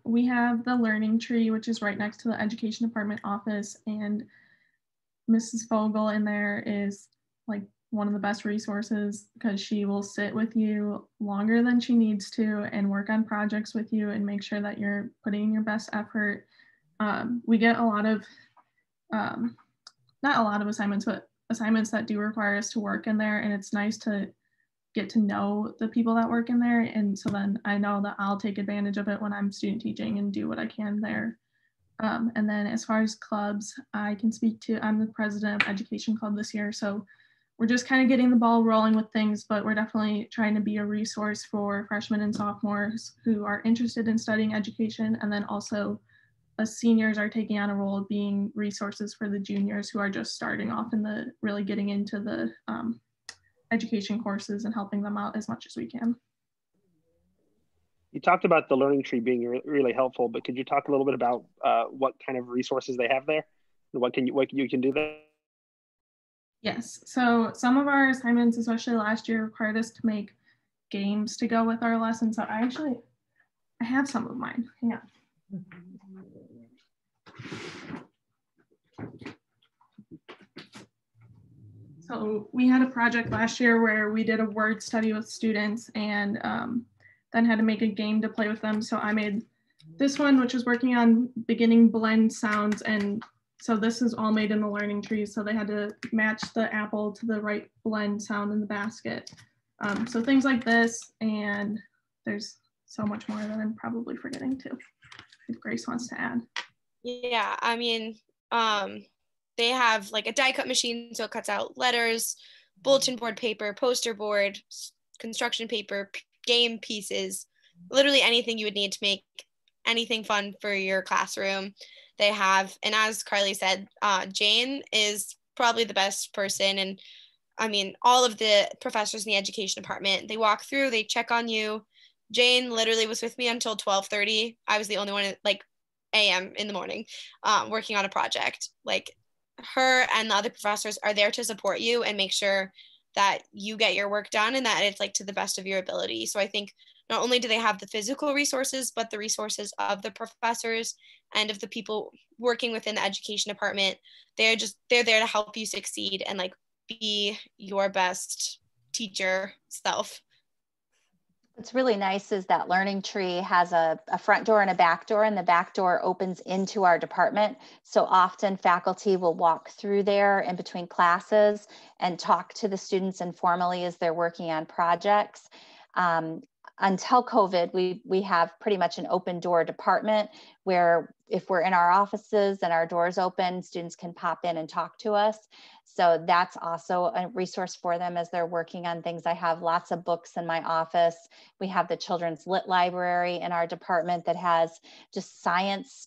we have the Learning Tree, which is right next to the Education Department office, and Mrs. Fogel in there is like one of the best resources, because she will sit with you longer than she needs to and work on projects with you and make sure that you're putting in your best effort. We get a lot of, not a lot of assignments, but assignments that do require us to work in there, and it's nice to get to know the people that work in there. And so then I know that I'll take advantage of it when I'm student teaching and do what I can there. And then as far as clubs, I can speak to, I'm the president of Education Club this year. So we're just kind of getting the ball rolling with things, but we're definitely trying to be a resource for freshmen and sophomores who are interested in studying education. And then also us seniors are taking on a role of being resources for the juniors who are just starting off in the really getting into the education courses and helping them out as much as we can. You talked about the Learning Tree being really helpful, but could you talk a little bit about what kind of resources they have there? What you can do there? Yes, so some of our assignments, especially last year, required us to make games to go with our lessons. So I have some of mine. Hang on. So we had a project last year where we did a word study with students, and then had to make a game to play with them. So I made this one, which was working on beginning blend sounds and So this is all made in the learning tree. So they had to match the apple to the right blend sound in the basket. So things like this, and there's so much more that I'm probably forgetting too, if Grace wants to add. Yeah, I mean, they have like a die cut machine, so it cuts out letters, bulletin board paper, poster board, construction paper, game pieces, literally anything you would need to make anything fun for your classroom. They have, and as Carly said, Jane is probably the best person. And I mean, all of the professors in the education department, they walk through, they check on you. Jane literally was with me until 12:30. I was the only one at like a.m. in the morning working on a project. Like, her and the other professors are there to support you and make sure that you get your work done and that it's like to the best of your ability. So I think not only do they have the physical resources, but the resources of the professors and of the people working within the education department. They're there to help you succeed and like be your best teacher self. What's really nice is that Learning Tree has a front door and a back door, and the back door opens into our department. So often faculty will walk through there in between classes and talk to the students informally as they're working on projects. Until COVID, we have pretty much an open door department where if we're in our offices and our doors open, students can pop in and talk to us. So that's also a resource for them as they're working on things. I have lots of books in my office. We have the Children's Lit Library in our department that has just science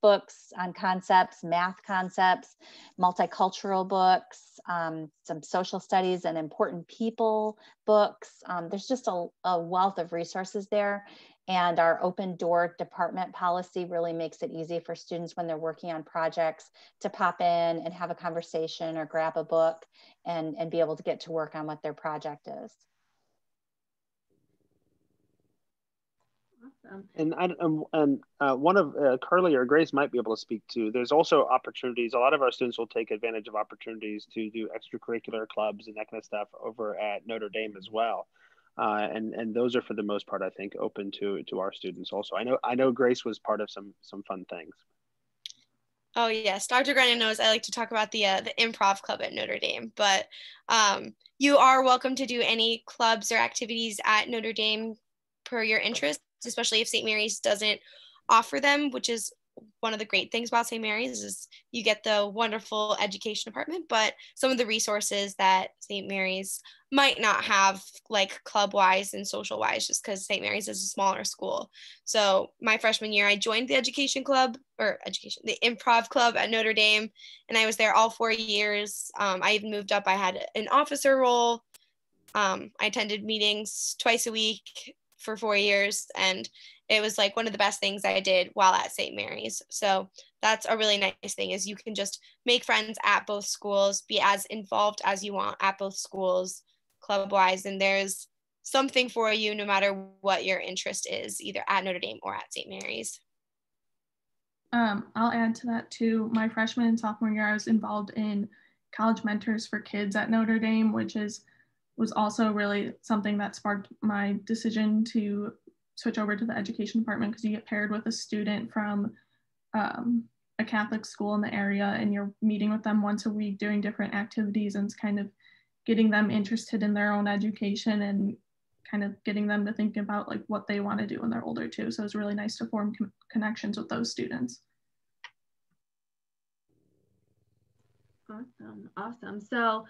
books on concepts, math concepts, multicultural books, some social studies and important people books. There's just a wealth of resources there. And our open door department policy really makes it easy for students when they're working on projects to pop in and have a conversation or grab a book and be able to get to work on what their project is. Awesome. And one of Carly or Grace might be able to speak to, there's also opportunities. A lot of our students will take advantage of opportunities to do extracurricular clubs and that kind of stuff over at Notre Dame as well. And those are for the most part, I think, open to our students also. I know Grace was part of some fun things. Oh yes, Dr. Greiner knows I like to talk about the improv club at Notre Dame, but you are welcome to do any clubs or activities at Notre Dame per your interests, especially if St. Mary's doesn't offer them, which is one of the great things about St. Mary's is you get the wonderful education department, but some of the resources that St. Mary's might not have, like club wise and social wise, just because St. Mary's is a smaller school. So my freshman year, I joined the the improv club at Notre Dame, and I was there all 4 years. I even moved up. I had an officer role. I attended meetings twice a week for 4 years, and it was like one of the best things I did while at St. Mary's. So that's a really nice thing is you can just make friends at both schools, be as involved as you want at both schools club-wise, and there's something for you no matter what your interest is, either at Notre Dame or at St. Mary's. I'll add to that too. My freshman and sophomore year, I was involved in College Mentors for Kids at Notre Dame, which was also really something that sparked my decision to switch over to the education department, because you get paired with a student from a Catholic school in the area, and you're meeting with them once a week doing different activities, and it's kind of getting them interested in their own education and kind of getting them to think about like what they want to do when they're older too. So it's really nice to form connections with those students. Awesome. So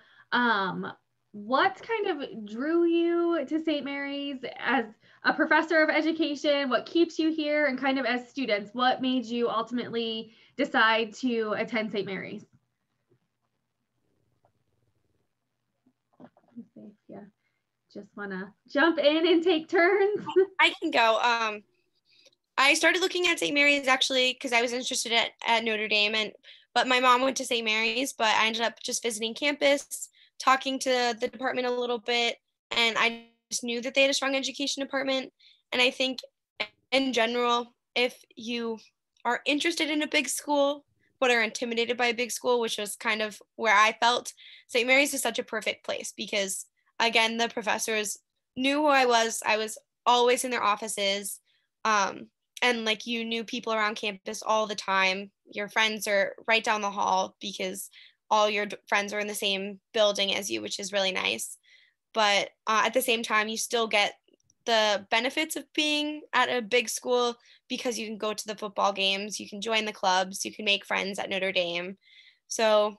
what kind of drew you to St. Mary's as a professor of education? What keeps you here? And kind of as students, what made you ultimately decide to attend St. Mary's? Yeah, just want to jump in and take turns. I can go. I started looking at St. Mary's actually because I was interested at Notre Dame, but my mom went to St. Mary's, but I ended up just visiting campus, talking to the department a little bit, and I just knew that they had a strong education department. And I think in general, if you are interested in a big school, but are intimidated by a big school, which was kind of where I felt, St. Mary's is such a perfect place because, again, the professors knew who I was. I was always in their offices. and like you knew people around campus all the time. Your friends are right down the hall because all your friends are in the same building as you, which is really nice. But at the same time, you still get the benefits of being at a big school because you can go to the football games, you can join the clubs, you can make friends at Notre Dame. So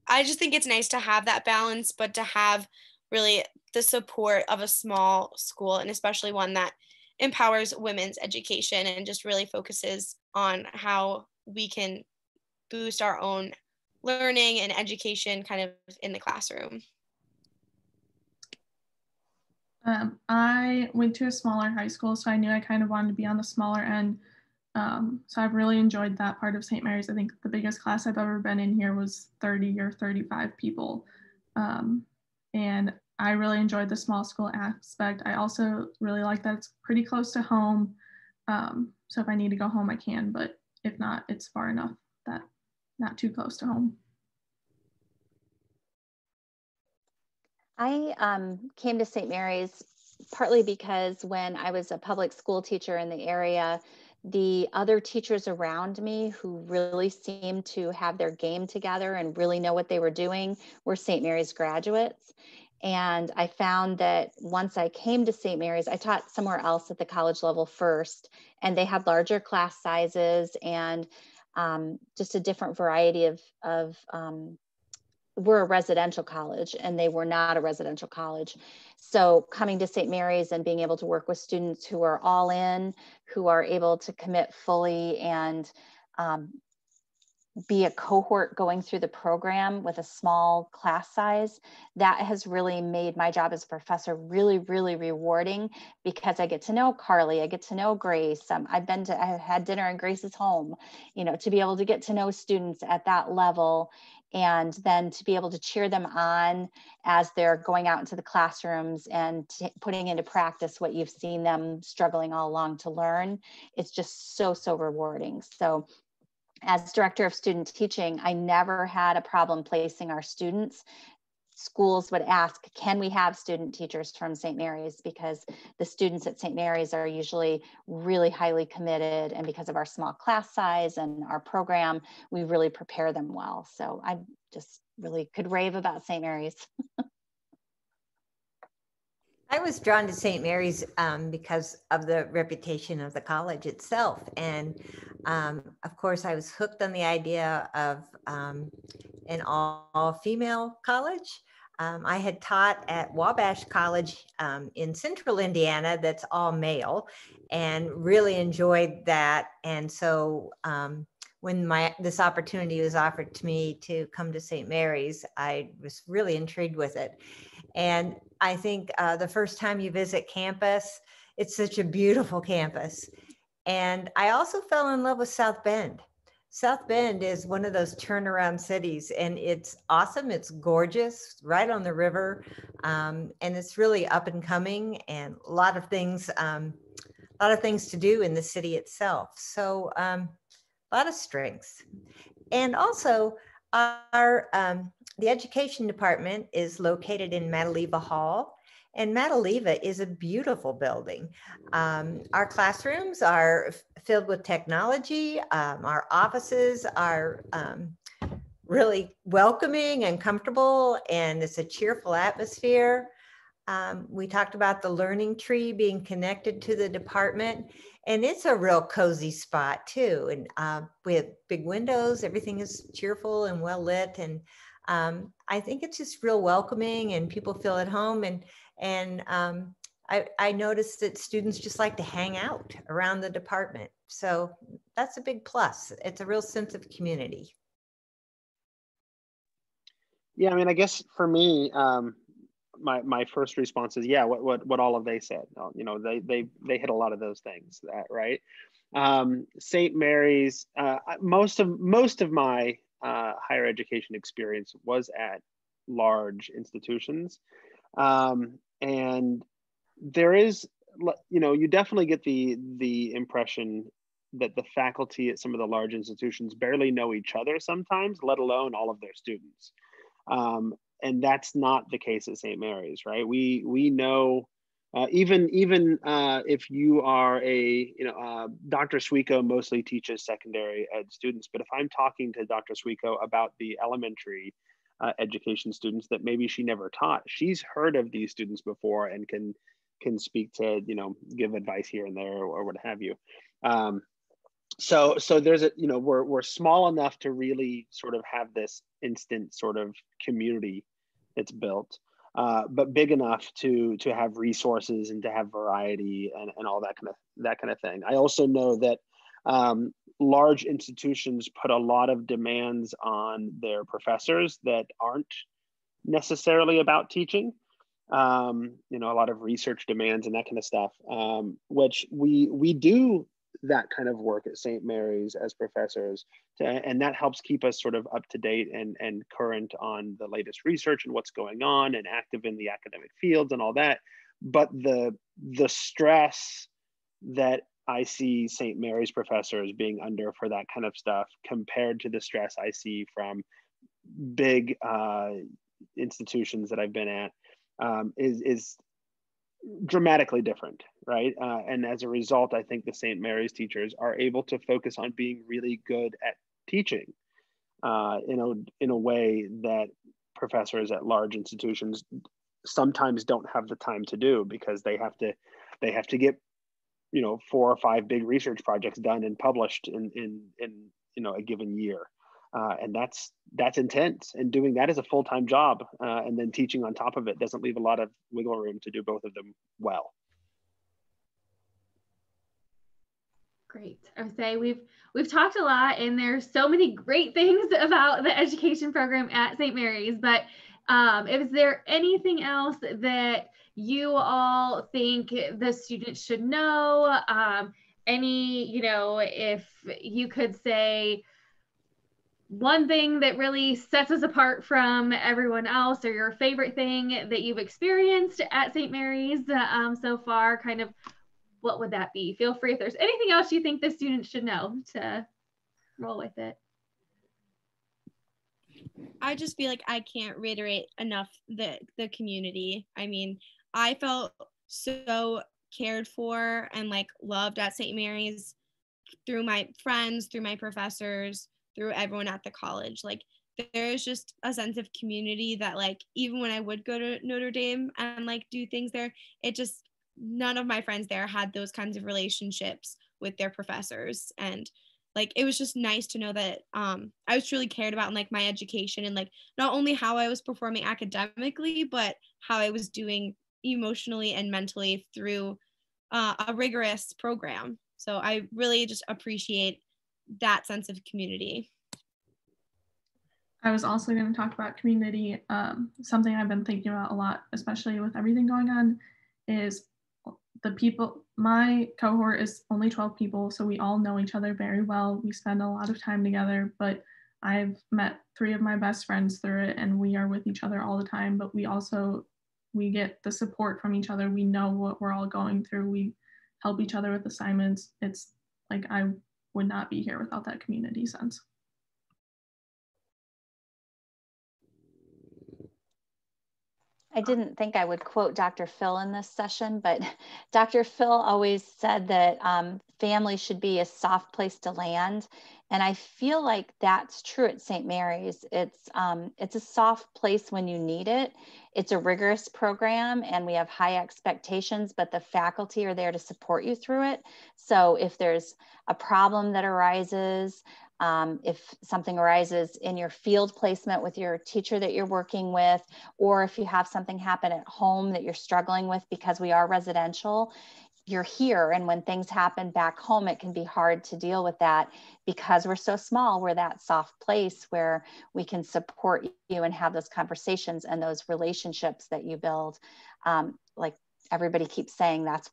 I just think it's nice to have that balance, but to have really the support of a small school, and especially one that empowers women's education and just really focuses on how we can boost our own learning and education kind of in the classroom. I went to a smaller high school, so I knew I kind of wanted to be on the smaller end. So I've really enjoyed that part of St. Mary's. I think the biggest class I've ever been in here was 30 or 35 people. And I really enjoyed the small school aspect. I also really like that it's pretty close to home. So if I need to go home, I can, but if not, it's far enough that not too close to home. I came to St. Mary's partly because when I was a public school teacher in the area, the other teachers around me who really seemed to have their game together and really know what they were doing were St. Mary's graduates. And I found that once I came to St. Mary's, I taught somewhere else at the college level first, and they had larger class sizes and just a different variety of we're a residential college and they were not a residential college. So coming to St. Mary's and being able to work with students who are all in, who are able to commit fully and be a cohort going through the program with a small class size, that has really made my job as a professor really, really rewarding because I get to know Carly, I get to know Grace. I've had dinner in Grace's home, you know, to be able to get to know students at that level and then to be able to cheer them on as they're going out into the classrooms and putting into practice what you've seen them struggling all along to learn. It's just so, so rewarding. So as director of student teaching, I never had a problem placing our students. Schools would ask, can we have student teachers from St. Mary's? Because the students at St. Mary's are usually really highly committed, and because of our small class size and our program, we really prepare them well. So I just really could rave about St. Mary's. I was drawn to St. Mary's because of the reputation of the college itself. And of course, I was hooked on the idea of an all-female college. I had taught at Wabash College in central Indiana that's all male and really enjoyed that. And so when this opportunity was offered to me to come to St. Mary's, I was really intrigued with it. And I think the first time you visit campus, it's such a beautiful campus. And I also fell in love with South Bend. South Bend is one of those turnaround cities, and it's awesome. It's gorgeous, right on the river, and it's really up and coming, and a lot of things to do in the city itself. So a lot of strengths. And also, the education department is located in Mataliva Hall, and Mataliva is a beautiful building. Our classrooms are filled with technology. Our offices are really welcoming and comfortable, and it's a cheerful atmosphere. We talked about the learning tree being connected to the department, and it's a real cozy spot too. And we have big windows, everything is cheerful and well lit. And I think it's just real welcoming and people feel at home. And I noticed that students just like to hang out around the department. So that's a big plus. It's a real sense of community. Yeah, I mean, I guess for me, my first response is, yeah, what all of they said. You know, they hit a lot of those things, right? St. Mary's, most of my higher education experience was at large institutions, and there is, you know, you definitely get the impression that the faculty at some of the large institutions barely know each other sometimes, let alone all of their students. And that's not the case at St. Mary's, right? We know Even if you are Dr. Suico mostly teaches secondary ed students, but if I'm talking to Dr. Suico about the elementary education students that maybe she never taught, she's heard of these students before and can speak to, give advice here and there or what have you. So there's we're small enough to really sort of have this instant sort of community that's built. But big enough to have resources and to have variety and all that kind of thing. I also know that large institutions put a lot of demands on their professors that aren't necessarily about teaching. A lot of research demands and that kind of stuff, which we do that kind of work at St. Mary's as professors, and that helps keep us sort of up to date and current on the latest research and what's going on and active in the academic fields and all that. But the stress that I see St. Mary's professors being under for that kind of stuff compared to the stress I see from big institutions that I've been at is dramatically different, right? And as a result, I think the St. Mary's teachers are able to focus on being really good at teaching in a way that professors at large institutions sometimes don't have the time to do, because they have to get 4 or 5 big research projects done and published in a given year. And that's intense, and doing that is a full-time job, and then teaching on top of it doesn't leave a lot of wiggle room to do both of them well. Great. I would say we've talked a lot, and there's so many great things about the education program at St. Mary's, but is there anything else that you all think the students should know? If you could say one thing that really sets us apart from everyone else, or your favorite thing that you've experienced at St. Mary's so far, kind of what would that be? Feel free if there's anything else you think the students should know to roll with it. I just feel like I can't reiterate enough the community. I mean, I felt so cared for and like loved at St. Mary's through my friends, through my professors, through everyone at the college. Like, there's just a sense of community that, like, even when I would go to Notre Dame and like do things there, none of my friends there had those kinds of relationships with their professors. And like, it was just nice to know that I was truly cared about in like my education, and like not only how I was performing academically, but how I was doing emotionally and mentally through a rigorous program. So I really just appreciate that sense of community. I was also going to talk about community. Something I've been thinking about a lot, especially with everything going on, is the people. My cohort is only 12 people, so we all know each other very well. We spend a lot of time together, but I've met 3 of my best friends through it, and we are with each other all the time, but we get the support from each other. We know what we're all going through. We help each other with assignments. It's like, I would not be here without that community sense. I didn't think I would quote Dr. Phil in this session, but Dr. Phil always said that family should be a soft place to land. And I feel like that's true at St. Mary's. It's a soft place when you need it. It's a rigorous program and we have high expectations, but the faculty are there to support you through it. So if there's a problem that arises, if something arises in your field placement with your teacher that you're working with, or if you have something happen at home that you're struggling with, because we are residential, you're here. And when things happen back home, it can be hard to deal with that. Because we're so small, we're that soft place where we can support you and have those conversations and those relationships that you build. Like everybody keeps saying, that's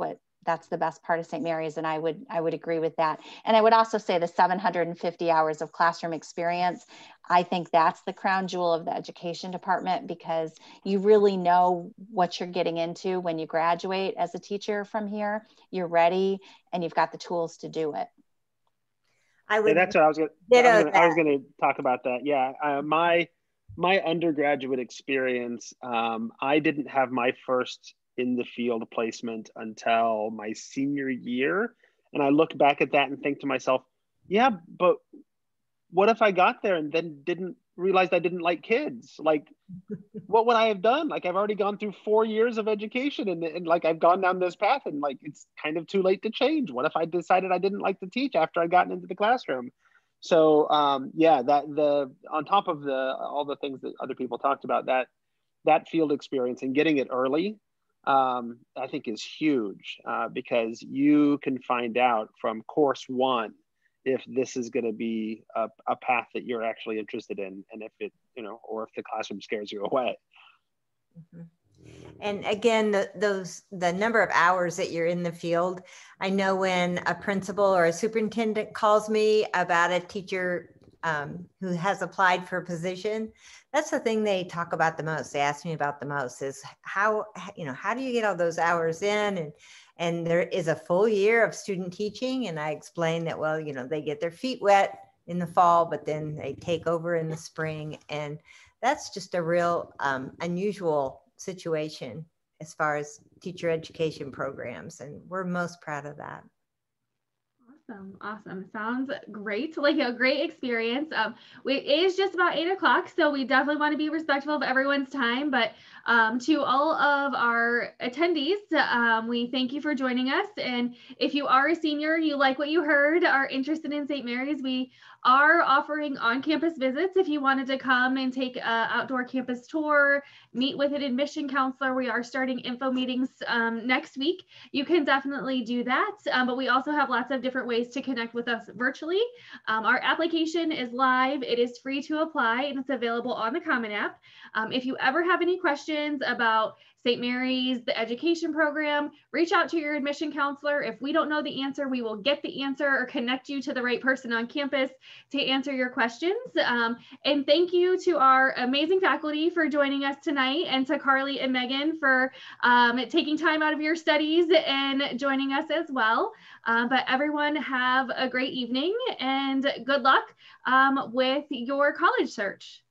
the best part of St. Mary's, and I would agree with that. And I would also say the 750 hours of classroom experience, I think that's the crown jewel of the education department, because you really know what you're getting into when you graduate as a teacher from here. You're ready and you've got the tools to do it. That's what I was going to talk about that. Yeah, my undergraduate experience, I didn't have my first in the field placement until my senior year. And I look back at that and think to myself, yeah, but what if I got there and then didn't realize I didn't like kids? Like, what would I have done? Like, I've already gone through 4 years of education and like I've gone down this path, and like it's kind of too late to change. What if I decided I didn't like to teach after I'd gotten into the classroom? So yeah, on top of all the things that other people talked about, that field experience and getting it early, I think is huge, because you can find out from course one if this is going to be a path that you're actually interested in, and if it, or if the classroom scares you away. Mm-hmm. And again, the number of hours that you're in the field, I know when a principal or a superintendent calls me about a teacher who has applied for a position, that's the thing they talk about the most. They ask me about the most is how do you get all those hours in? And there is a full year of student teaching. And I explain that, well, they get their feet wet in the fall, but then they take over in the spring. And that's just a real unusual situation as far as teacher education programs. And we're most proud of that. Awesome. Sounds great. Like a great experience. It is just about 8 o'clock, so we definitely want to be respectful of everyone's time. But to all of our attendees, we thank you for joining us. And if you are a senior, you like what you heard, are interested in St. Mary's, we are offering on-campus visits. If you wanted to come and take an outdoor campus tour, meet with an admission counselor, we are starting info meetings next week. You can definitely do that. But we also have lots of different ways to connect with us virtually. Our application is live. It is free to apply, and it's available on the Common App. If you ever have any questions about St. Mary's, the education program, reach out to your admission counselor. If we don't know the answer, we will get the answer or connect you to the right person on campus to answer your questions. And thank you to our amazing faculty for joining us tonight, and to Carly and Megan for taking time out of your studies and joining us as well. But everyone have a great evening and good luck with your college search.